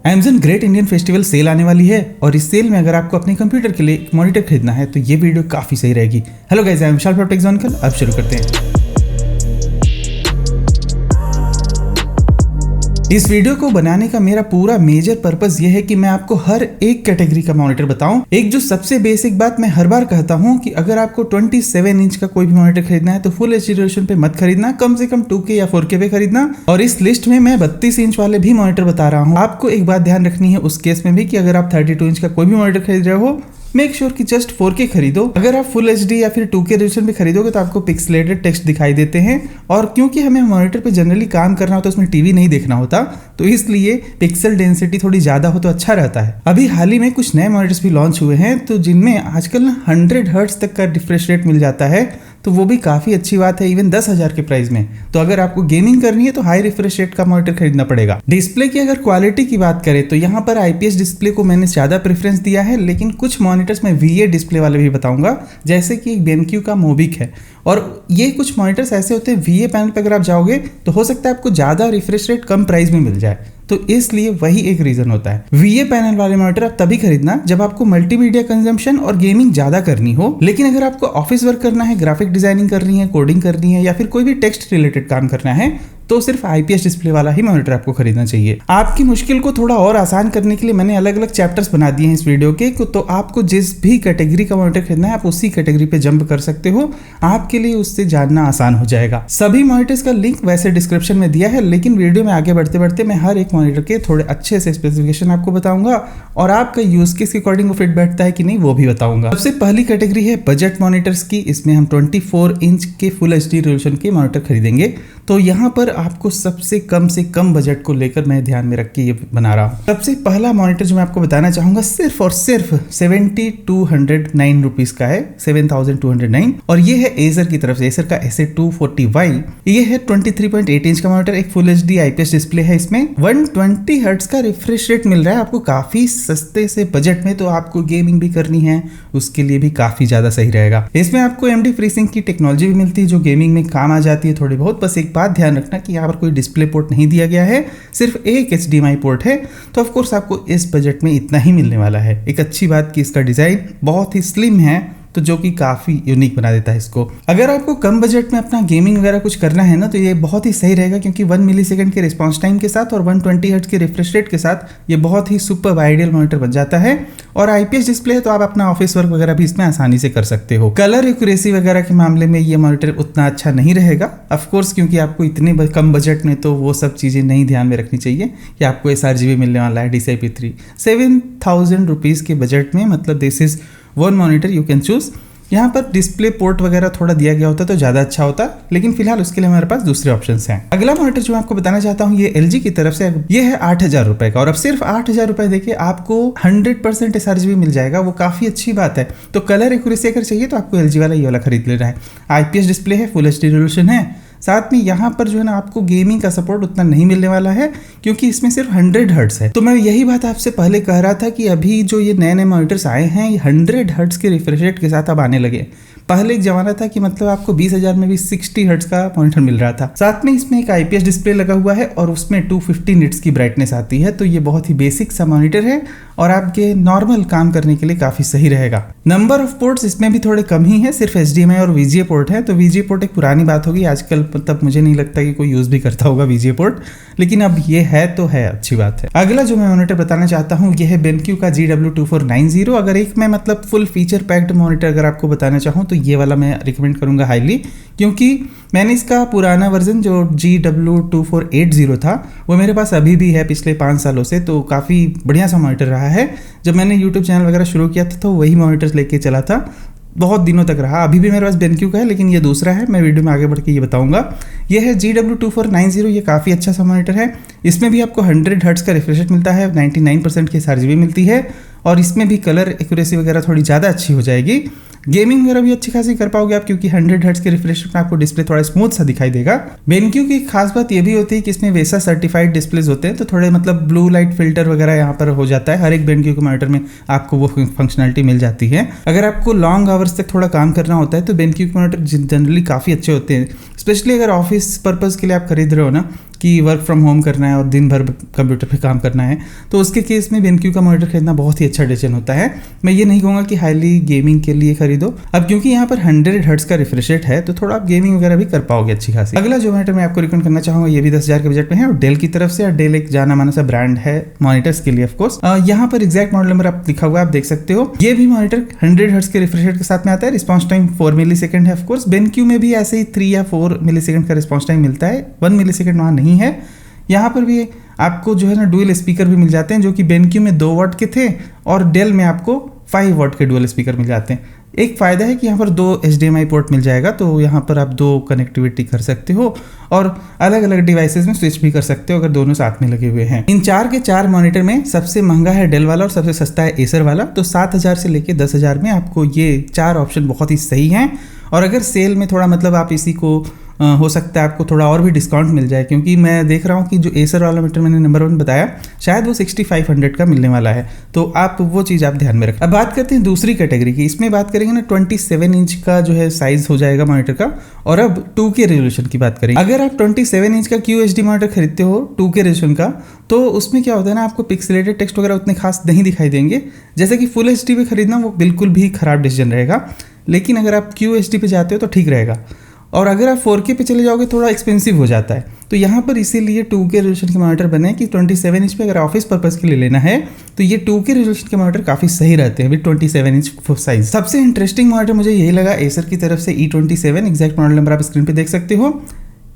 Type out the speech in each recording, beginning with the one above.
Amazon great Indian festival sale आने वाली है और इस सेल में अगर आपको अपने कंप्यूटर के लिए एक मॉनिटर खरीदना है तो ये वीडियो काफी सही रहेगी। Hello guys, I am Vishal from Techzonical. अब शुरू करते हैं। इस वीडियो को बनाने का मेरा पूरा मेजर पर्पस ये है कि मैं आपको हर एक कैटेगरी का मॉनिटर बताऊं। एक जो सबसे बेसिक बात मैं हर बार कहता हूं कि अगर आपको 27 इंच का कोई भी मॉनिटर खरीदना है तो फुल एचडी रेजोल्यूशन पे मत खरीदना, कम से कम 2K या 4K पे खरीदना। और इस लिस्ट में मैं 32 इंच वाले भी मॉनिटर बता रहा हूँ। आपको एक बात ध्यान रखनी है उस केस में भी कि अगर आप 32 इंच का कोई भी मॉनिटर खरीद रहे हो, मेक श्योर कि जस्ट 4K खरीदो। अगर आप फुल एचडी या फिर 2K रेजोल्यूशन पे खरीदोगे तो आपको पिक्सलेटेड टेक्स्ट दिखाई देते हैं, और क्योंकि हमें मॉनिटर पे जनरली काम करना होता है, उसमें टीवी नहीं देखना होता, तो इसलिए पिक्सल डेंसिटी थोड़ी ज्यादा हो तो अच्छा रहता है। अभी हाल ही में कुछ नए मॉनिटर्स भी लॉन्च हुए हैं तो जिनमें आजकल 100 हर्ट्ज तक का रिफ्रेश रेट मिल जाता है, तो वो भी काफ़ी अच्छी बात है, इवन 10,000 के प्राइस में। तो अगर आपको गेमिंग करनी है तो हाई रिफ्रेश रेट का मॉनिटर खरीदना पड़ेगा। डिस्प्ले की अगर क्वालिटी की बात करें तो यहाँ पर IPS डिस्प्ले को मैंने ज़्यादा प्रेफरेंस दिया है, लेकिन कुछ मॉनिटर्स में VA डिस्प्ले वाले भी बताऊंगा, जैसे कि BenQ का मोबिक है। और ये कुछ मॉनिटर्स ऐसे होते हैं, VA पैनल पर अगर आप जाओगे तो हो सकता है आपको ज़्यादा रिफ्रेश रेट कम प्राइस में मिल जाए, तो इसलिए वही एक रीजन होता है। VA पैनल वाले मॉनिटर आप तभी खरीदना जब आपको मल्टीमीडिया कंजम्पशन और गेमिंग ज्यादा करनी हो। लेकिन अगर आपको ऑफिस वर्क करना है, ग्राफिक डिजाइनिंग करनी है, कोडिंग करनी है या फिर कोई भी टेक्स्ट रिलेटेड काम करना है तो सिर्फ IPS डिस्प्ले वाला ही मॉनिटर आपको खरीदना चाहिए। आपकी मुश्किल को थोड़ा और आसान करने के लिए मैंने अलग अलग चैप्टर्स बना दिए हैं इस वीडियो के, तो आपको जिस भी कैटेगरी का मॉनिटर खरीदना है आप उसी कैटेगरी पे जंप कर सकते हो, आपके लिए उससे जानना आसान हो जाएगा। सभी मॉनिटर्स का लिंक वैसे डिस्क्रिप्शन में दिया है, लेकिन वीडियो में आगे बढ़ते बढ़ते मैं हर एक मॉनिटर के थोड़े अच्छे से स्पेसिफिकेशन आपको बताऊंगा और आपका यूज केस के अकॉर्डिंग वो फिट बैठता है कि नहीं वो भी बताऊंगा। सबसे पहली कैटेगरी है बजट मॉनिटर्स की। इसमें हम 24 इंच के फुल एचडी रेजोल्यूशन के मॉनिटर खरीदेंगे। तो यहाँ पर आपको सबसे कम से कम बजट को लेकर मैं ध्यान में रख के ये बना रहा हूँ। सबसे पहला मॉनिटर जो मैं आपको बताना चाहूंगा सिर्फ और सिर्फ 7209 रुपीज का है, 7209। और ये है एसर की तरफ से, एसर का SA240Y। ये है 23.8 इंच का मॉनिटर, एक फुल एचडी IPS डिस्प्ले है। इसमें 120 हर्ट्ज का रिफ्रेश रेट मिल रहा है आपको काफी सस्ते से बजट में। तो आपको गेमिंग भी करनी है उसके लिए भी काफी ज्यादा सही रहेगा। इसमें आपको AMD FreeSync की टेक्नोलॉजी भी मिलती है जो गेमिंग में काम आ जाती है थोड़ी बहुत। बस एक बात ध्यान रखना कि यहाँ पर कोई डिस्प्ले पोर्ट नहीं दिया गया है, सिर्फ एक HDMI पोर्ट है। तो ऑफ कोर्स आपको इस बजट में इतना ही मिलने वाला है। एक अच्छी बात कि इसका डिजाइन बहुत ही स्लिम है, तो जो कि काफी यूनिक बना देता है इसको। अगर आपको कम बजट में अपना गेमिंग वगैरह कुछ करना है ना तो ये बहुत ही सही रहेगा, क्योंकि 1 मिलीसेकंड के रिस्पॉन्स टाइम के साथ और 120 हर्ट्ज के रिफ्रेश रेट के साथ ये बहुत ही सुपर आइडियल मॉनिटर बन जाता है। और IPS डिस्प्ले है तो आप अपना ऑफिस वर्क वगैरह भी इसमें आसानी से कर सकते हो। कलर एक्यूरेसी वगैरह के मामले में ये मॉनिटर उतना अच्छा नहीं रहेगा ऑफकोर्स, क्योंकि आपको इतने कम बजट में तो वो सब चीजें नहीं ध्यान में रखनी चाहिए कि आपको sRGB मिलने वाला है DCI-P3 7000 रुपीज के बजट में। मतलब this is one monitor you can choose. यहाँ पर डिस्प्ले पोर्ट वगैरह थोड़ा दिया गया होता तो ज़्यादा अच्छा होता, लेकिन फिलहाल उसके लिए हमारे पास दूसरे ऑप्शंस हैं। अगला मॉनिटर जो मैं आपको बताना चाहता हूँ ये LG की तरफ से, ये है 8000 रुपए का। और अब सिर्फ 8000 रुपए देखिए आपको 100% sRGB मिल जाएगा, वो काफ़ी अच्छी बात है। तो कलर एक्यूरेसी अगर चाहिए तो आपको LG वाला ये वाला खरीद लेना है। IPS डिस्प्ले है, फुल एचडी रेजोल्यूशन है। साथ में यहाँ पर जो है ना आपको गेमिंग का सपोर्ट उतना नहीं मिलने वाला है, क्योंकि इसमें सिर्फ 100 हर्ट्ज है। तो मैं यही बात आपसे पहले कह रहा था कि अभी जो ये नए नए मॉनिटर्स आए हैं ये 100 हर्ट्ज के रिफ्रेश रेट के साथ अब आने लगे। पहले एक जमाना था कि मतलब आपको 20,000 में भी 60 हर्ट्ज का मॉनिटर मिल रहा था। साथ में इसमें एक IPS डिस्प्ले लगा हुआ है और उसमें 250 निट्स की ब्राइटनेस आती है। तो ये बहुत ही बेसिक सा मॉनिटर है और आपके नॉर्मल काम करने के लिए काफी सही रहेगा। नंबर ऑफ पोर्ट्स इसमें भी थोड़े कम ही है, सिर्फ HDMI और VGA पोर्ट है। तो VGA पोर्ट एक पुरानी बात होगी, आजकल तब मुझे नहीं लगता कि कोई यूज भी करता होगा VGA पोर्ट, लेकिन अब ये है तो है, अच्छी बात है। अगला जो मैं मॉनिटर बताना चाहता हूँ ये है BenQ का GW2490। अगर एक मैं मतलब फुल फीचर पैक्ड मॉनिटर अगर आपको बताना चाहूँ तो ये वाला मैं रिकमेंड करूंगा हाईली, क्योंकि मैंने इसका पुराना वर्जन जो GW2480 था वो मेरे पास अभी भी है पिछले 5 सालों से। तो काफ़ी बढ़िया सा मॉनिटर रहा है। जब मैंने YouTube चैनल वगैरह शुरू किया था तो वही मॉनिटर्स लेके चला था, बहुत दिनों तक रहा। अभी भी मेरे पास BenQ का है, लेकिन ये दूसरा है, मैं वीडियो में आगे बढ़ के ये बताऊंगा। ये है GW2490। ये काफ़ी अच्छा सा मॉनिटर है। इसमें भी आपको 100 हर्ट्ज का रिफ्रेश रेट मिलता है, 99% की sRGB मिलती है और इसमें भी कलर एक्यूरेसी वगैरह थोड़ी ज़्यादा अच्छी हो जाएगी। गेमिंग वगैरह भी अच्छी खासी कर पाओगे आप, क्योंकि 100 हर्ट्ज के रिफ्रेश में आपको डिस्प्ले थोड़ा स्मूथ सा दिखाई देगा। BenQ की खास बात ये भी होती है कि इसमें वैसा सर्टिफाइड डिस्प्लेज होते हैं, तो थोड़े मतलब ब्लू लाइट फिल्टर वगैरह यहाँ पर हो जाता है। हर एक BenQ के मॉनिटर में आपको वो फंक्शनलिटी मिल जाती है। अगर आपको लॉन्ग आवर्स तक थोड़ा काम करना होता है तो BenQ के मॉनिटर जनरली काफ़ी अच्छे होते हैं, स्पेशली अगर ऑफिस पर्पज़ के लिए आप खरीद रहे हो ना कि वर्क फ्रॉम होम करना है और दिन भर कंप्यूटर पे काम करना है, तो उसके केस में BenQ का मॉनिटर खरीदना बहुत ही अच्छा डिसीजन होता है। मैं ये नहीं कहूँगा कि हाईली गेमिंग के लिए खरीदो, अब क्योंकि यहाँ पर 100 हर्ट्ज का रिफ्रेश रेट है तो थोड़ा आप गेमिंग वगैरह भी कर पाओगे अच्छी खासी। अगला जो मॉनिटर मैं आपको रिकमेंड करना चाहूँगा ये भी 10,000 के बजट में है और डेल की तरफ से। डेल एक जाना माना सा ब्रांड है मॉनिटर्स के लिए ऑफकोर्स। यहाँ पर एग्जैक्ट मॉडल नंबर आप लिखा हुआ है, आप देख सकते हो। ये भी मॉनिटर 100 हर्ट्ज के रिफ्रेश रेट के साथ में आता है। रिस्पॉन्स टाइम 4 मिलीसेकंड है ऑफकोर्स। BenQ में भी ऐसे ही 3 या 4 मिलीसेकंड का रिस्पॉन्स टाइम मिलता है, 1 मिलीसेकंड वहाँ नहीं है। यहाँ पर भी आपको जो है ना डुअल स्पीकर भी मिल जाते हैं, जो कि BenQ में 2 वाट के थे और डेल में आपको 5 वाट के डुअल स्पीकर मिल जाते हैं। एक फ़ायदा है कि यहाँ पर 2 HDMI पोर्ट मिल जाएगा, तो यहाँ पर आप 2 कनेक्टिविटी कर सकते हो और अलग अलग डिवाइसेस में स्विच भी कर सकते हो अगर दोनों साथ में लगे हुए हैं। इन 4 के 4 मॉनिटर में सबसे महंगा है डेल वाला और सबसे सस्ता है एसर वाला। तो 7,000 से लेके 10,000 में आपको ये 4 ऑप्शन बहुत ही सही हैं। और अगर सेल में थोड़ा मतलब आप इसी को हो सकता है आपको थोड़ा और भी डिस्काउंट मिल जाए, क्योंकि मैं देख रहा हूँ कि जो एसर वाला मीटर मैंने नंबर 1 बताया शायद वो 6500 का मिलने वाला है, तो आप वो चीज़ आप ध्यान में रखें। अब बात करते हैं दूसरी कैटेगरी की। इसमें बात करेंगे ना 27 इंच का जो है साइज हो जाएगा मॉनिटर का, और अब 2K रेजोल्यूशन की बात करेंगे। अगर आप 27 इंच का QHD मॉनिटर खरीदते हो 2K रेजोल्यूशन का, तो उसमें क्या होता है ना, आपको पिक्सेलेटेड टेक्स्ट वगैरह उतने खास नहीं दिखाई देंगे। जैसे कि फुल HD पे खरीदना वो बिल्कुल भी खराब डिसीजन रहेगा, लेकिन अगर आप QHD पे जाते हो तो ठीक रहेगा। और अगर आप 4K पे चले जाओगे थोड़ा एक्सपेंसिव हो जाता है। तो यहाँ पर इसीलिए 2K रेजोल्यूशन के मॉनिटर बने कि 27 इंच पे अगर ऑफिस पर्पस के लिए लेना है तो ये 2K रेजोल्यूशन के मॉनिटर काफ़ी सही रहते हैं विद 27 इंच साइज। सबसे इंटरेस्टिंग मॉनिटर मुझे यही लगा एसर की तरफ से E27, एग्जैक्ट मॉडल नंबर आप स्क्रीन पे देख सकते हो।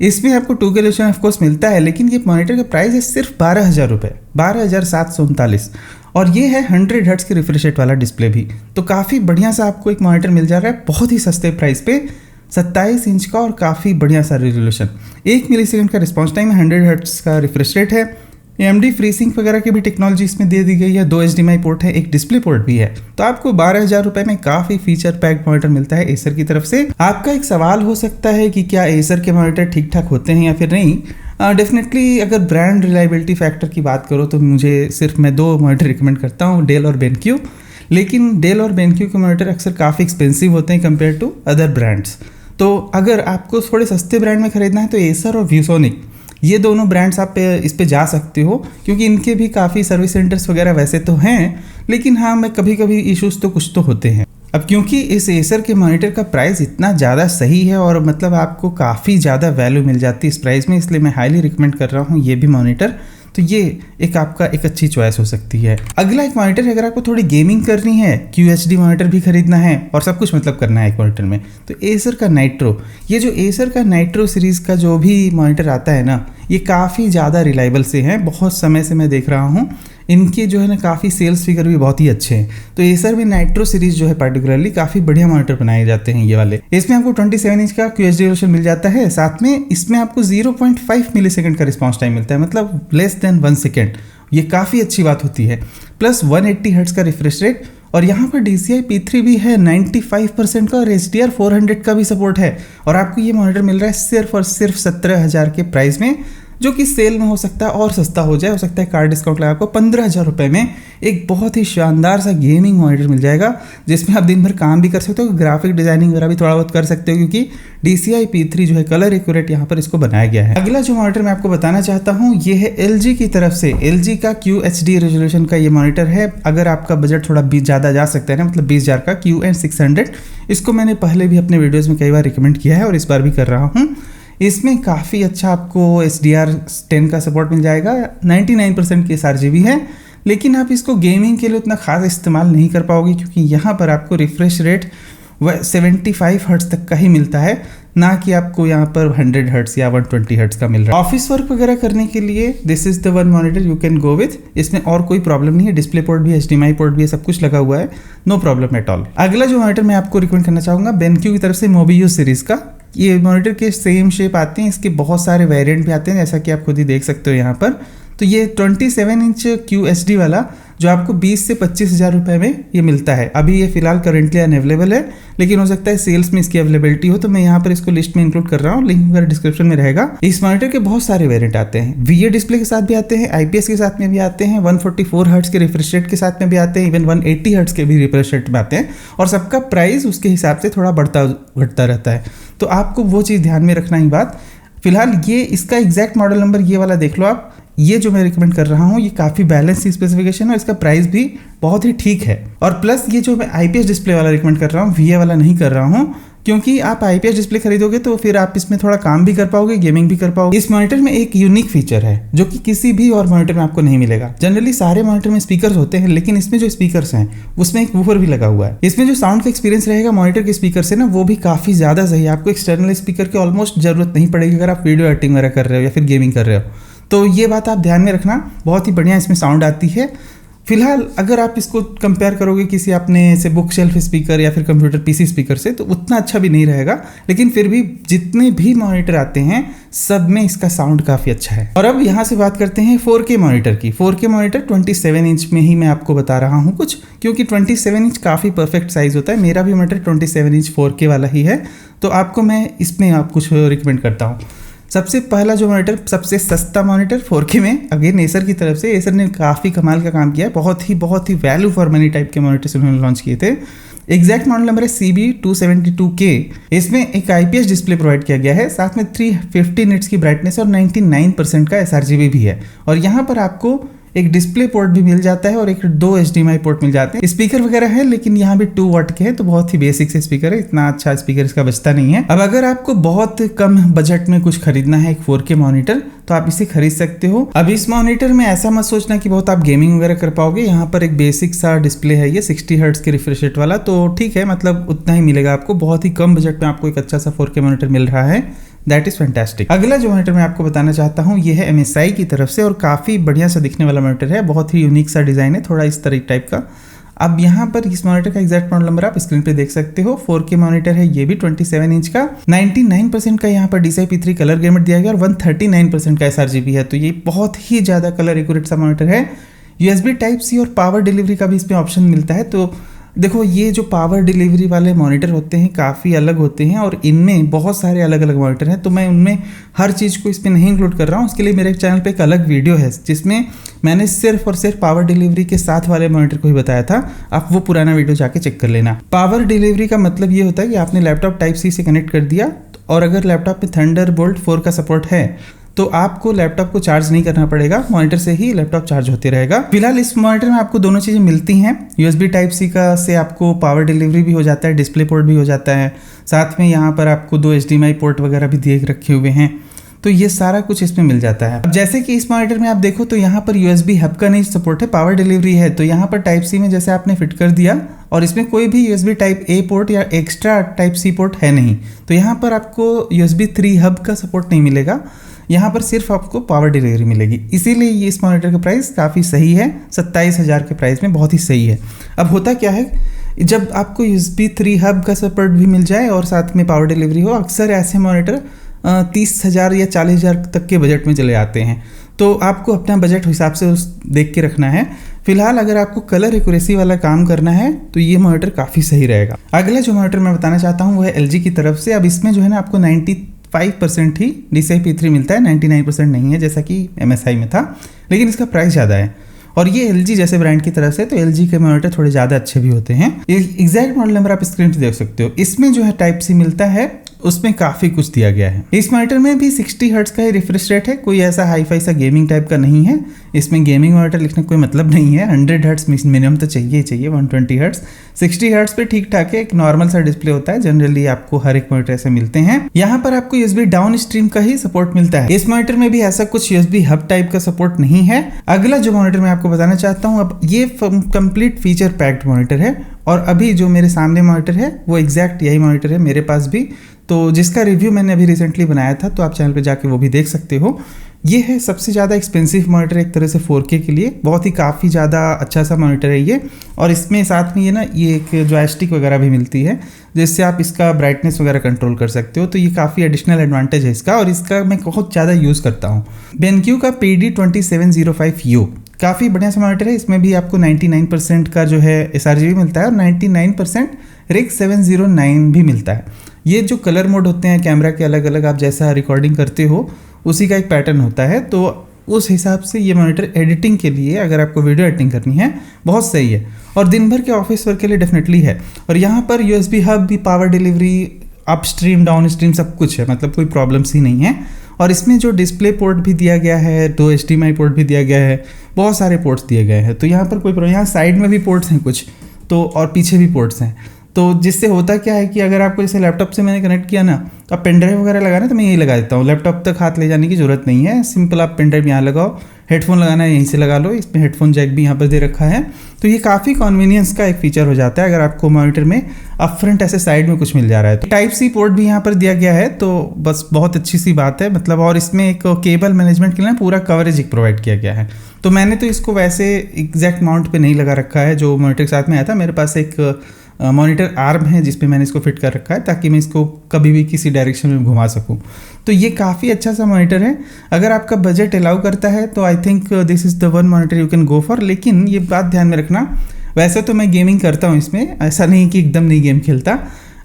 इसमें आपको 2K रेजोल्यूशन ऑफकोर्स मिलता है, लेकिन ये मॉनिटर का प्राइस है सिर्फ 12,000 रुपये, 12,739, और ये है 100 हर्ट्ज के रिफ्रेश रेट वाला डिस्प्ले भी। तो काफ़ी बढ़िया सा आपको एक मॉनिटर मिल जा रहा है बहुत ही सस्ते प्राइस पे, 27 इंच का और काफ़ी बढ़िया सा रेजोल्यूशन, 1 मिलीसेकंड का रिस्पॉन्स टाइम, 100 हर्ट्ज का रिफ्रेश रेट है। AMD FreeSync वगैरह की भी टेक्नोलॉजी इसमें दे दी गई है, 2 HDMI पोर्ट है, एक डिस्प्ले पोर्ट भी है। तो आपको 12,000 रुपये में काफ़ी फीचर पैक मॉनिटर मिलता है एसर की तरफ से। आपका एक सवाल हो सकता है कि क्या एसर के मॉनिटर ठीक ठाक होते हैं या फिर नहीं। डेफिनेटली अगर ब्रांड रिलायबिलिटी फैक्टर की बात करो तो मुझे सिर्फ मैं 2 मॉनिटर रिकमेंड करता हूँ, डेल और BenQ। लेकिन डेल और BenQ के मॉनिटर अक्सर काफ़ी एक्सपेंसिव होते हैं कंपेयर टू अदर ब्रांड्स। तो अगर आपको थोड़े सस्ते ब्रांड में खरीदना है तो एसर और ViewSonic, ये दोनों ब्रांड्स आप इस पे जा सकते हो, क्योंकि इनके भी काफ़ी सर्विस सेंटर्स वगैरह वैसे तो हैं, लेकिन हाँ मैं कभी कभी इश्यूज तो कुछ तो होते हैं। अब क्योंकि इस एसर के मॉनिटर का प्राइस इतना ज़्यादा सही है और मतलब आपको काफ़ी ज़्यादा वैल्यू मिल जाती है इस प्राइस में, इसलिए मैं हाईली रिकमेंड कर रहा हूँ ये भी मॉनिटर। तो ये एक आपका एक अच्छी चॉइस हो सकती है। अगला एक मॉनिटर है, अगर आपको थोड़ी गेमिंग करनी है, QHD मॉनिटर भी खरीदना है और सब कुछ मतलब करना है एक मॉनिटर में, तो एसर का नाइट्रो, ये जो एसर का नाइट्रो सीरीज़ का जो भी मॉनिटर आता है ना, ये काफ़ी ज़्यादा रिलायबल से हैं। बहुत समय से मैं देख रहा हूँ इनके जो है ना काफ़ी सेल्स फिगर भी बहुत ही अच्छे हैं। तो एसर में नाइट्रो सीरीज़ जो है पर्टिकुलरली काफ़ी बढ़िया मॉनिटर बनाए जाते हैं ये वाले। इसमें आपको 27 इंच का QHD रेजोल्यूशन मिल जाता है, साथ में इसमें आपको 0.5 मिलीसेकंड का रिस्पॉन्स टाइम मिलता है, मतलब लेस देन 1 सेकेंड। ये काफ़ी अच्छी बात होती है। प्लस 180 हर्ट्ज का रिफ्रेश रेट, और यहाँ पर DCI P3 भी है 95% का, और HDR 400 का भी सपोर्ट है। और आपको ये मॉनिटर मिल रहा है सिर्फ और सिर्फ 17,000 के प्राइस में, जो कि सेल में हो सकता है और सस्ता हो जाए, हो सकता है कार्ड डिस्काउंट लगा आपको 15,000 रुपये में एक बहुत ही शानदार सा गेमिंग मॉनिटर मिल जाएगा, जिसमें आप दिन भर काम भी कर सकते हो, ग्राफिक डिजाइनिंग वगैरह भी थोड़ा बहुत कर सकते हो, क्योंकि DCI P3 जो है कलर एक्यूरेट यहाँ पर इसको बनाया गया है। अगला जो मॉनिटर मैं आपको बताना चाहता हूँ ये है LG की तरफ से। LG का QHD रेजोल्यूशन का ये मॉनिटर है। अगर आपका बजट थोड़ा ज़्यादा जा सकता है ना, मतलब 20,000 का, QN600, इसको मैंने पहले भी अपने वीडियोज़ में कई बार रिकमेंड किया है और इस बार भी कर रहा हूँ। इसमें काफ़ी अच्छा आपको HDR 10 का सपोर्ट मिल जाएगा, 99% के SRGB है, लेकिन आप इसको गेमिंग के लिए उतना खास इस्तेमाल नहीं कर पाओगे, क्योंकि यहाँ पर आपको रिफ्रेश रेट 75 हर्ट्ज तक का ही मिलता है, ना कि आपको यहाँ पर 100 हर्ट्ज या 120 हर्ट्ज का मिल रहा है। ऑफिस वर्क वगैरह करने के लिए this is the one monitor you can go with. इसमें और कोई प्रॉब्लम नहीं है, डिस्प्ले पोर्ट भी, HDMI पोर्ट भी है, सब कुछ लगा हुआ है, नो प्रॉब्लम एट ऑल। अगला जो मॉनिटर मैं आपको रिकमेंड करना चाहूँगा BenQ की तरफ से Mobius सीरीज़ का। ये मॉनिटर के सेम शेप आते हैं, इसके बहुत सारे वेरिएंट भी आते हैं, जैसा कि आप खुद ही देख सकते हो यहाँ पर। तो ये 27 इंच QHD वाला जो आपको 20 से 25,000 रुपये में ये मिलता है। अभी ये फिलहाल करेंटली अनअवेलेबल है, लेकिन हो सकता है सेल्स में इसकी अवेलेबिलिटी हो, तो मैं यहाँ पर इसको लिस्ट में इंक्लूड कर रहा हूँ, लिंक वगैरह डिस्क्रिप्शन में रहेगा। इस मॉनिटर के बहुत सारे वेरिएंट आते हैं, VA डिस्प्ले के साथ भी आते हैं, IPS के साथ में भी आते हैं, 144 हर्ट्ज के रिफ्रेश रेट के साथ में भी आते हैं, इवन 180 हर्ट्ज के भी रिफ्रेश रेट में आते हैं, और सबका प्राइस उसके हिसाब से थोड़ा बढ़ता घटता रहता है। तो आपको वो चीज़ ध्यान में रखना ही बात। फिलहाल ये इसका एग्जैक्ट मॉडल नंबर ये वाला देख लो आप, ये जो मैं रिकमेंड कर रहा हूँ ये काफ़ी बैलेंस स्पेसिफिकेशन है और इसका प्राइस भी बहुत ही ठीक है। और प्लस ये जो मैं आईपीएस डिस्प्ले वाला रिकमेंड कर रहा हूँ, वीए वाला नहीं कर रहा हूँ, क्योंकि आप आईपीएस डिस्प्ले खरीदोगे तो फिर आप इसमें थोड़ा काम भी कर पाओगे, गेमिंग भी कर पाओगे। इस मॉनिटर में एक यूनिक फीचर है जो कि किसी भी और मॉनिटर में आपको नहीं मिलेगा। जनरली सारे मॉनिटर में स्पीकर्स होते हैं, लेकिन इसमें जो स्पीकर्स हैं उसमें एक वूफर भी लगा हुआ है। इसमें जो साउंड का एक्सपीरियंस रहेगा मॉनिटर के स्पीकर से ना, वो भी काफी ज्यादा सही है। आपको एक्सटर्नल स्पीकर की ऑलमोस्ट जरूरत नहीं पड़ेगी अगर आप वीडियो एडिटिंग वगैरह कर रहे हो या फिर गेमिंग कर रहे हो, तो ये बात आप ध्यान में रखना। बहुत ही बढ़िया इसमें साउंड आती है। फिलहाल अगर आप इसको कंपेयर करोगे किसी अपने से बुक शेल्फ स्पीकर या फिर कंप्यूटर पीसी स्पीकर से, तो उतना अच्छा भी नहीं रहेगा, लेकिन फिर भी जितने भी मॉनिटर आते हैं सब में इसका साउंड काफ़ी अच्छा है। और अब यहाँ से बात करते हैं 4K मॉनिटर की। 4K मॉनिटर 27 इंच में ही मैं आपको बता रहा हूँ कुछ, क्योंकि 27 इंच काफ़ी परफेक्ट साइज़ होता है। मेरा भी मॉनिटर 27 इंच 4K वाला ही है, तो आपको मैं इसमें आप कुछ रिकमेंड करता हूँ। सबसे पहला जो मॉनिटर, सबसे सस्ता मॉनिटर 4K में, अगेन एसर की तरफ से। एसर ने काफ़ी कमाल का काम किया है, बहुत ही वैल्यू फॉर मनी टाइप के मॉनिटर्स उन्होंने लॉन्च किए थे। एग्जैक्ट मॉडल नंबर है CB272K। इसमें एक IPS डिस्प्ले प्रोवाइड किया गया है, साथ में 350 निट्स की ब्राइटनेस और 99% का sRGB भी है। और यहाँ पर आपको एक डिस्प्ले पोर्ट भी मिल जाता है और एक 2 HDMI पोर्ट मिल जाते हैं। स्पीकर वगैरह है, लेकिन यहाँ भी 2 वाट के हैं, तो बहुत ही बेसिक से स्पीकर है, इतना अच्छा स्पीकर इसका बचता नहीं है। अब अगर आपको बहुत कम बजट में कुछ खरीदना है एक 4K मॉनिटर, तो आप इसे खरीद सकते हो। अब इस मॉनिटर में ऐसा मत सोचना कि बहुत आप गेमिंग वगैरह कर पाओगे। यहाँ पर एक बेसिक सा डिस्प्ले है, ये 60 हर्ट्ज के रिफ्रेश रेट वाला, तो ठीक है, मतलब उतना ही मिलेगा आपको। बहुत ही कम बजट में आपको एक अच्छा सा 4K मॉनिटर मिल रहा है, दैट इज फैंटास्टिक। अगला जो मॉनिटर मैं आपको बताना चाहता हूँ ये है MSI की तरफ से, और काफ़ी बढ़िया सा दिखने वाला मॉनिटर है, बहुत ही यूनिक सा डिज़ाइन है, थोड़ा इस तरह टाइप का। अब यहाँ पर इस मॉनिटर का एग्जैक्ट मॉडल नंबर आप स्क्रीन पे देख सकते हो। 4K मॉनिटर है, ये भी 27 इंच का। 99% का यहाँ पर DCI P3 कलर गैमेट दिया गया और 139% का sRGB है, तो ये बहुत ही ज़्यादा कलर एक्यूरेट सा मॉनिटर है। USB Type-C और पावर डिलीवरी का भी इसमें ऑप्शन मिलता है। तो देखो, ये जो पावर डिलीवरी वाले मॉनिटर होते हैं काफ़ी अलग होते हैं, और इनमें बहुत सारे अलग अलग मॉनिटर हैं, तो मैं उनमें हर चीज़ को इसमें नहीं इंक्लूड कर रहा हूँ। उसके लिए मेरे चैनल पे एक अलग वीडियो है जिसमें मैंने सिर्फ और सिर्फ पावर डिलीवरी के साथ वाले मॉनिटर को ही बताया था। आप वो पुराना वीडियो जाके चेक कर लेना। पावर डिलीवरी का मतलब ये होता है कि आपने लैपटॉप Type-C से कनेक्ट कर दिया, और अगर लैपटॉप में Thunderbolt 4 का सपोर्ट है तो आपको लैपटॉप को चार्ज नहीं करना पड़ेगा, मॉनिटर से ही लैपटॉप चार्ज होते रहेगा। फिलहाल इस मॉनिटर में आपको दोनों चीज़ें मिलती हैं। USB Type-C का से आपको पावर डिलीवरी भी हो जाता है, डिस्प्ले पोर्ट भी हो जाता है, साथ में यहाँ पर आपको 2 HDMI पोर्ट वगैरह भी दिए रखे हुए हैं, तो ये सारा कुछ इसमें मिल जाता है। अब जैसे कि इस मॉनिटर में आप देखो तो यहाँ पर USB हब का नहीं सपोर्ट है, पावर डिलीवरी है, तो यहाँ पर Type-C में जैसे आपने फिट कर दिया, और इसमें कोई भी USB Type-A पोर्ट या एक्स्ट्रा Type-C पोर्ट है नहीं, तो यहाँ पर आपको USB 3 हब का सपोर्ट नहीं मिलेगा, यहाँ पर सिर्फ आपको पावर डिलीवरी मिलेगी। इसीलिए ये इस मॉनिटर का प्राइस काफ़ी सही है, 27,000 के प्राइस में बहुत ही सही है। अब होता क्या है, जब आपको USB 3 हब का सपोर्ट भी मिल जाए और साथ में पावर डिलीवरी हो, अक्सर ऐसे मॉनिटर 30,000 या 40,000 तक के बजट में चले आते हैं, तो आपको अपना बजट हिसाब से उस देख के रखना है। फिलहाल अगर आपको कलर एक्यूरेसी वाला काम करना है तो ये मॉनिटर काफ़ी सही रहेगा। अगला जो मॉनिटर मैं बताना चाहता हूँ वो है LG की तरफ से। अब इसमें जो है ना आपको 95% ही DCI P3 मिलता है, 99% नहीं है जैसा कि MSI में था, लेकिन इसका प्राइस ज़्यादा है। और ये LG जैसे ब्रांड की तरफ से, तो LG के मॉनिटर थोड़े ज़्यादा अच्छे भी होते हैं। एग्जैक्ट मॉडल नंबर आप स्क्रीन पे देख सकते हो। इसमें जो है Type-C मिलता है, उसमें काफ़ी कुछ दिया गया है। इस मॉनिटर में भी 60 हर्ट्ज का ही रिफ्रेश रेट है, कोई ऐसा हाई-फाई सा गेमिंग टाइप का नहीं है। इसमें गेमिंग मॉनिटर लिखने का कोई मतलब नहीं है, 100 हर्ट्ज मिनिमम तो चाहिए ही चाहिए, 120 हर्ट्ज। 60 हर्ट्ज पे ठीक ठाक है, एक नॉर्मल सा डिस्प्ले होता है, जनरली आपको हर एक मॉनिटर ऐसे मिलते हैं। यहाँ पर आपको USB डाउन स्ट्रीम का ही सपोर्ट मिलता है। इस मॉनिटर में भी ऐसा कुछ USB हब टाइप का सपोर्ट नहीं है। अगला जो मॉनिटर मैं आपको बताना चाहता हूँ, अब ये कंप्लीट फीचर पैक्ड मॉनिटर है, और अभी जो मेरे सामने मॉनिटर है वो एग्जैक्ट यही मॉनिटर है मेरे पास भी, तो जिसका रिव्यू मैंने अभी रिसेंटली बनाया था, तो आप चैनल पे जाके वो भी देख सकते हो। ये है सबसे ज़्यादा एक्सपेंसिव मॉनिटर एक तरह से 4K के लिए, बहुत ही काफ़ी ज़्यादा अच्छा सा मॉनिटर है ये। और इसमें साथ में ये ना ये एक जॉयस्टिक वगैरह भी मिलती है, जिससे आप इसका ब्राइटनेस वगैरह कंट्रोल कर सकते हो, तो ये काफ़ी एडिशनल एडवांटेज है इसका, और इसका मैं बहुत ज़्यादा यूज़ करता हूँ। BenQ का PD2705U काफ़ी बढ़िया सा मॉनिटर है। इसमें भी आपको 99% का जो है sRGB मिलता है और 99% RIG 709 भी मिलता है। ये जो कलर मोड होते हैं कैमरा के अलग अलग, आप जैसा रिकॉर्डिंग करते हो उसी का एक पैटर्न होता है, तो उस हिसाब से ये मॉनिटर एडिटिंग के लिए, अगर आपको वीडियो एडिटिंग करनी है, बहुत सही है। और दिन भर के ऑफिस वर्क के लिए डेफिनेटली है। और यहाँ पर USB हब भी, power delivery, up stream down stream सब कुछ है, मतलब कोई प्रॉब्लम्स ही नहीं है। और इसमें जो डिस्प्ले पोर्ट भी दिया गया है, 2 HDMI पोर्ट भी दिया गया है, बहुत सारे पोर्ट्स दिए गए हैं। तो यहाँ पर कोई प्रॉब्लम, यहाँ साइड में भी पोर्ट्स हैं कुछ, तो और पीछे भी पोर्ट्स हैं। तो जिससे होता क्या है कि अगर आपको जैसे लैपटॉप से मैंने कनेक्ट किया ना, तो आप पेन ड्राइव वगैरह लगाना तो मैं यही लगा देता हूँ, लैपटॉप तक हाथ ले जाने की ज़रूरत नहीं है। सिंपल आप पेन ड्राइव यहाँ लगाओ, हेडफोन लगाना है यहीं से लगा लो, इसमें हेडफोन जैक भी यहाँ पर दे रखा है। तो ये काफ़ी कन्वीनियंस का एक फीचर हो जाता है अगर आपको मॉनिटर में अप फ्रंट ऐसे साइड में कुछ मिल जा रहा है। तो टाइप सी पोर्ट भी यहाँ पर दिया गया है, तो बस बहुत अच्छी सी बात है मतलब। और इसमें एक केबल मैनेजमेंट के लिए पूरा कवरेज एक प्रोवाइड किया गया है। तो मैंने तो इसको वैसे एग्जैक्ट माउंट पे नहीं लगा रखा है जो मॉनिटर के साथ में आया था। मेरे पास एक मॉनिटर आर्म है जिस पे मैंने इसको फिट कर रखा है ताकि मैं इसको कभी भी किसी डायरेक्शन में घुमा सकूं। तो ये काफ़ी अच्छा सा मॉनिटर है। अगर आपका बजट अलाउ करता है तो I think this is the one monitor you can go for. लेकिन ये बात ध्यान में रखना, वैसे तो मैं गेमिंग करता हूँ इसमें, ऐसा नहीं कि एकदम नहीं गेम खेलता,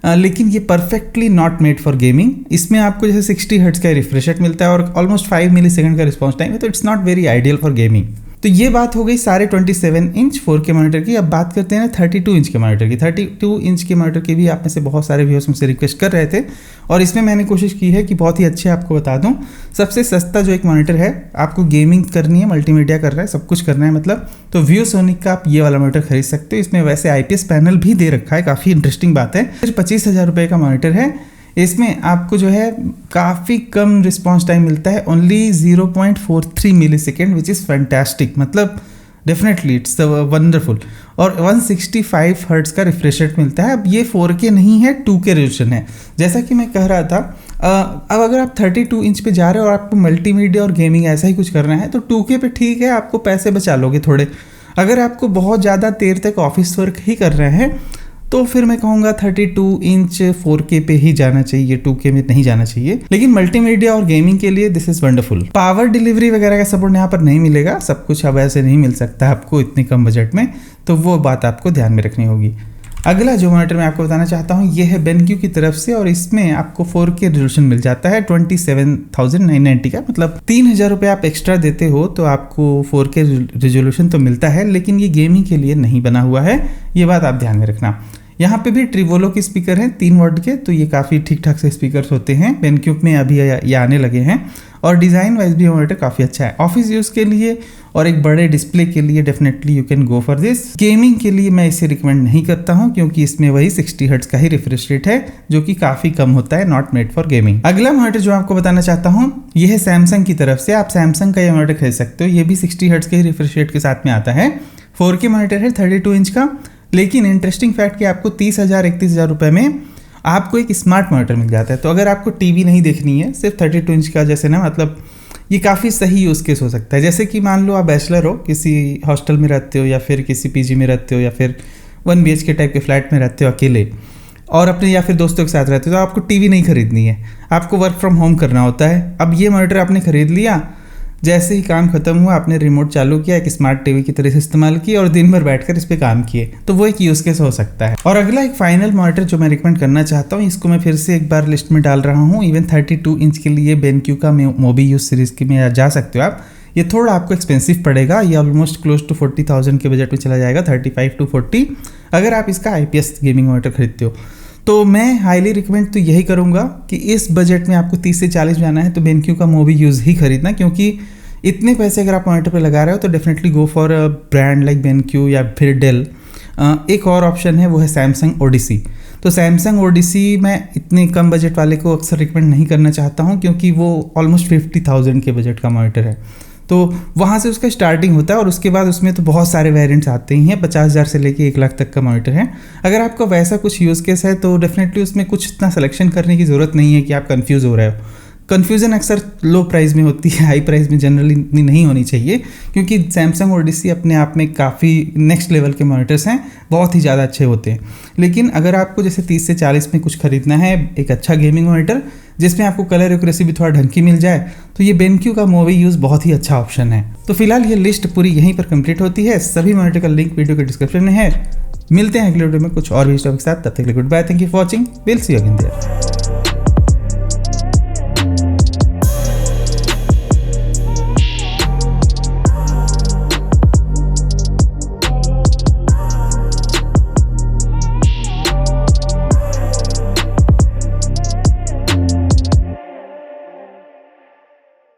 लेकिन ये perfectly not made for gaming. इसमें आपको जैसे 60 हर्ट्ज़ का रिफ्रेश रेट मिलता है और ऑलमोस्ट 5 मिलीसेकंड का रिस्पॉन्स टाइम है, तो it's not very ideal for gaming. तो ये बात हो गई सारे 27 इंच 4K मॉनिटर की। अब बात करते हैं 32 इंच के मॉनिटर की। 32 इंच के मॉनिटर की भी आप में से बहुत सारे व्यूअर्स मुझसे रिक्वेस्ट कर रहे थे और इसमें मैंने कोशिश की है कि बहुत ही अच्छे आपको बता दूं। सबसे सस्ता जो एक मॉनिटर है, आपको गेमिंग करनी है, मल्टीमीडिया कर रहा है, सब कुछ करना है मतलब, तो ViewSonic का आप ये वाला मॉनिटर खरीद सकते हो। इसमें वैसे IPS पैनल भी दे रखा है, काफ़ी इंटरेस्टिंग बात है। सिर्फ 25,000 रुपये का मॉनिटर है। इसमें आपको जो है काफ़ी कम रिस्पॉन्स टाइम मिलता है, only 0.43 millisecond, which is fantastic. मतलब डेफिनेटली इट्स वंडरफुल। और 165 हर्ट्ज़ का रिफ्रेश रेट मिलता है। अब ये 4K नहीं है, 2K रेजोल्यूशन है। जैसा कि मैं कह रहा था, अब अगर आप 32 इंच पे जा रहे हो और आपको मल्टीमीडिया और गेमिंग ऐसा ही कुछ करना है तो 2K पे ठीक है, आपको पैसे बचा लोगे थोड़े। अगर आपको बहुत ज़्यादा देर तक ऑफिस वर्क ही कर रहे हैं तो फिर मैं कहूँगा 32 इंच 4K पे ही जाना चाहिए, 2K में नहीं जाना चाहिए। लेकिन मल्टीमीडिया और गेमिंग के लिए this is wonderful. Power delivery वगैरह का सपोर्ट यहाँ पर नहीं मिलेगा, सब कुछ अब ऐसे नहीं मिल सकता आपको इतने कम बजट में, तो वो बात आपको ध्यान में रखनी होगी। अगला जो मॉनिटर मैं आपको बताना चाहता हूँ ये है BenQ की तरफ से, और इसमें आपको 4K रेजोल्यूशन मिल जाता है 27,990 का। मतलब 3,000 रुपये आप एक्स्ट्रा देते हो तो आपको 4K रेजोल्यूशन तो मिलता है, लेकिन ये गेमिंग के लिए नहीं बना हुआ है, ये बात आप ध्यान में रखना। यहाँ पे भी ट्रिवोलो के स्पीकर हैं 3 वाट के, तो ये काफ़ी ठीक ठाक से स्पीकर्स होते हैं। BenQ में अभी ये आने लगे हैं और डिज़ाइन वाइज भी मॉनिटर काफ़ी अच्छा है। ऑफिस यूज़ के लिए और एक बड़े डिस्प्ले के लिए definitely you can go for this. Gaming के लिए मैं इसे रिकमेंड नहीं करता हूँ क्योंकि इसमें वही 60 हर्ट्ज़ का ही रिफ्रेश रेट है जो कि काफ़ी कम होता है, नॉट मेड फॉर गेमिंग। अगला मॉनिटर जो आपको बताना चाहता हूँ ये है सैमसंग की तरफ से। आप सैमसंग का ये मॉनिटर खरीद सकते हो, ये भी 60 हर्ट्ज़ के ही रिफ्रेश रेट के साथ में आता है। 4K मॉनिटर है 32 इंच का। लेकिन इंटरेस्टिंग फैक्ट कि आपको 30,000-31,000 रुपये में आपको एक स्मार्ट मॉनिटर मिल जाता है। तो अगर आपको टीवी नहीं देखनी है, सिर्फ 32 इंच का, जैसे ना मतलब ये काफ़ी सही यूज़ केस हो सकता है। जैसे कि मान लो आप बैचलर हो, किसी हॉस्टल में रहते हो या फिर किसी PG में रहते हो या फिर 1 BHK टाइप के फ्लैट में रहते हो अकेले, और अपने या फिर दोस्तों के साथ रहते हो, तो आपको टीवी नहीं खरीदनी है, आपको वर्क फ्रॉम होम करना होता है। अब ये मॉनिटर आपने खरीद लिया, जैसे ही काम खत्म हुआ आपने रिमोट चालू किया, एक स्मार्ट टीवी की तरह से इस्तेमाल किया और दिन भर बैठकर इस पे काम किए, तो वो एक यूज़ केस हो सकता है। और अगला एक फाइनल मॉनिटर जो मैं रिकमेंड करना चाहता हूँ, इसको मैं फिर से एक बार लिस्ट में डाल रहा हूँ। इवन 32 इंच के लिए BenQ का मोबी यूज सीरीज़ की में जा सकते हो आप। ये थोड़ा आपको एक्सपेंसिव पड़ेगा, ये ऑलमोस्ट क्लोज टू 40,000 के बजट में चला जाएगा, 35 to 40, अगर आप इसका IPS गेमिंग मॉनिटर खरीदते हो। तो मैं हाईली रिकमेंड तो यही करूँगा कि इस बजट में आपको 30 से 40 जाना है तो BenQ का मोबी यूज़ ही खरीदना, क्योंकि इतने पैसे अगर आप मॉनिटर पे लगा रहे हो तो definitely go for a brand like BenQ या फिर डेल। एक और ऑप्शन है वो है सैमसंग ओडिसी। तो सैमसंग ओडिसी मैं इतने कम बजट वाले को अक्सर रिकमेंड नहीं करना चाहता हूँ क्योंकि वो ऑलमोस्ट 50,000 के बजट का मॉनिटर है। तो वहाँ से उसका स्टार्टिंग होता है और उसके बाद उसमें तो बहुत सारे वेरिएंट्स आते ही हैं, 50,000 से लेके 1 लाख तक का मॉनिटर है। अगर आपका वैसा कुछ यूज़ केस है तो डेफिनेटली उसमें कुछ इतना सिलेक्शन करने की ज़रूरत नहीं है कि आप कंफ्यूज हो रहे हो। कन्फ्यूज़न अक्सर लो प्राइस में होती है, हाई प्राइस में जनरली इतनी नहीं होनी चाहिए, क्योंकि सैमसंग ओडिसी अपने आप में काफ़ी नेक्स्ट लेवल के मॉनिटर्स हैं, बहुत ही ज़्यादा अच्छे होते हैं। लेकिन अगर आपको जैसे 30 से 40 में कुछ खरीदना है, एक अच्छा गेमिंग मॉनिटर जिसमें आपको कलर एक्यूरेसी भी थोड़ा ढंग की मिल जाए, तो ये BenQ का मोबी यूज़ बहुत ही अच्छा ऑप्शन है। तो फिलहाल ये लिस्ट पूरी यहीं पर कंप्लीट होती है। सभी मॉनिटर का लिंक वीडियो के डिस्क्रिप्शन में है। मिलते हैं अगले वीडियो में कुछ और भी स्टॉक के साथ, तब तक good bye, thank you for watching, will see you again there.